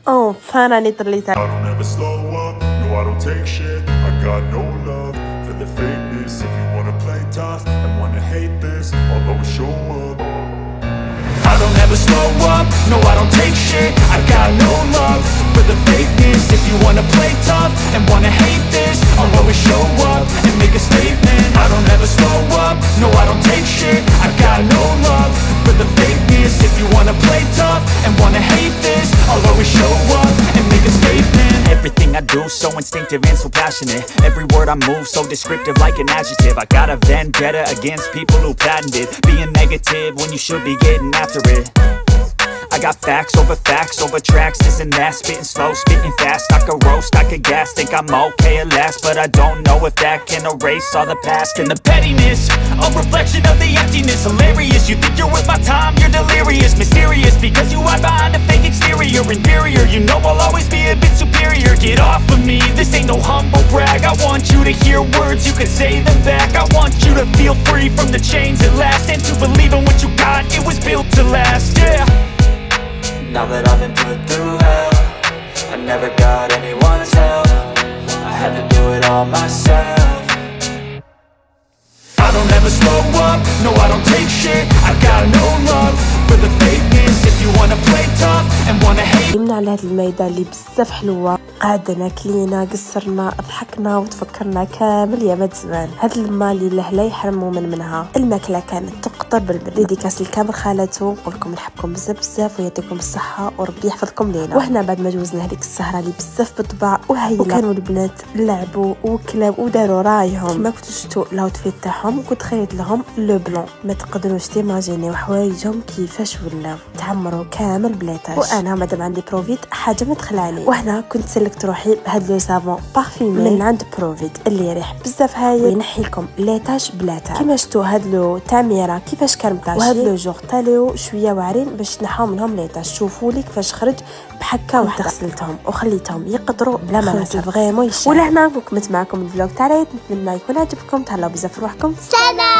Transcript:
enfin راني طليت. I don't ever slow up, no I don't take shit. I got no love for the fakeness. If you wanna play tough and wanna hate this, I'll always show up. I don't ever slow up, no I don't take shit. I got no love for the fakeness. If you wanna play tough and wanna hate this, I'll always show up and make a statement. I don't ever slow up, no I don't take shit. I got no love for the fakeness. If you wanna play tough and wanna hate this, I'll always show up and make a statement. Everything I do so instinctive and so passionate. Every word I move so descriptive like an adjective. I got a vendetta against people who patented being negative when you should be getting after it. I got facts over tracks, this and that. Spitting slow, spitting fast. I could roast, I could gas. Think I'm okay at last, but I don't know if that can erase all the past. And the pettiness, a reflection of the emptiness. Hilarious, you think you're worth my time, you're delirious. Mysterious, because you hide behind a fake exterior. Inferior, you know I'll always be a bit superior. Get off of me, this ain't no humble brag. I want you to hear words, you can say them back. I want you to feel free from the chains at last, and to believe in what you got, it was built to last, yeah. Now that I've been put through hell, I never got anyone's help. I had to do it all myself. I don't ever slow up, no I don't take shit. I got no love for the fakeness. If you wanna play tough and wanna hate. من على هاد الميدان اللي بزاف حلوة، قعدنا كلينا قصرنا ضحكنا وتفكرنا كامل يا مد زمان. هاد الماء اللي لا يحرموا منها. الماكلة كانت تقطر بالبن. ديديكاس لكامل خالته، نقولكم نحبكم بزاف ويعطيكم الصحة وربي يحفظكم لينا. وهنا بعد ما جوزنا هذيك السهرة اللي بزاف بالطبع وهيلا، وكانوا البنات لعبوا وكلاب وداروا رايهم. كما كنتو شفتوا الاوتفيت تاعهم كنت خيرت لهم لو بلون. ما تقدروش تيماجينيو حوايجهم كيفاش ولا تعمروا كامل بليتاج. وانا مادام عندي بروفيت حاجه ما تخلعني. وهنا كنت سلكت روحي بهاد لو سافون بارفيمي من عند بروفيت اللي يريح بزاف هايل وينحي لكم ليتاج بلاتا. كيما شفتوا هاد لو تعميره كيفاش كرمطاج، وهاد لو جوغ تاليو شويه واعرين باش نحاو منهم ليتاج. شوفوا لي كيفاش خرج بحكه واحده. غسلتهم وخليتهم يقطروا بلا ما نسى فريمون يشهي. ولهنا كنت معكم الفلوق تاعي، نتمنى يكون عجبكم. تهلاو بزاف روحكم. سلام.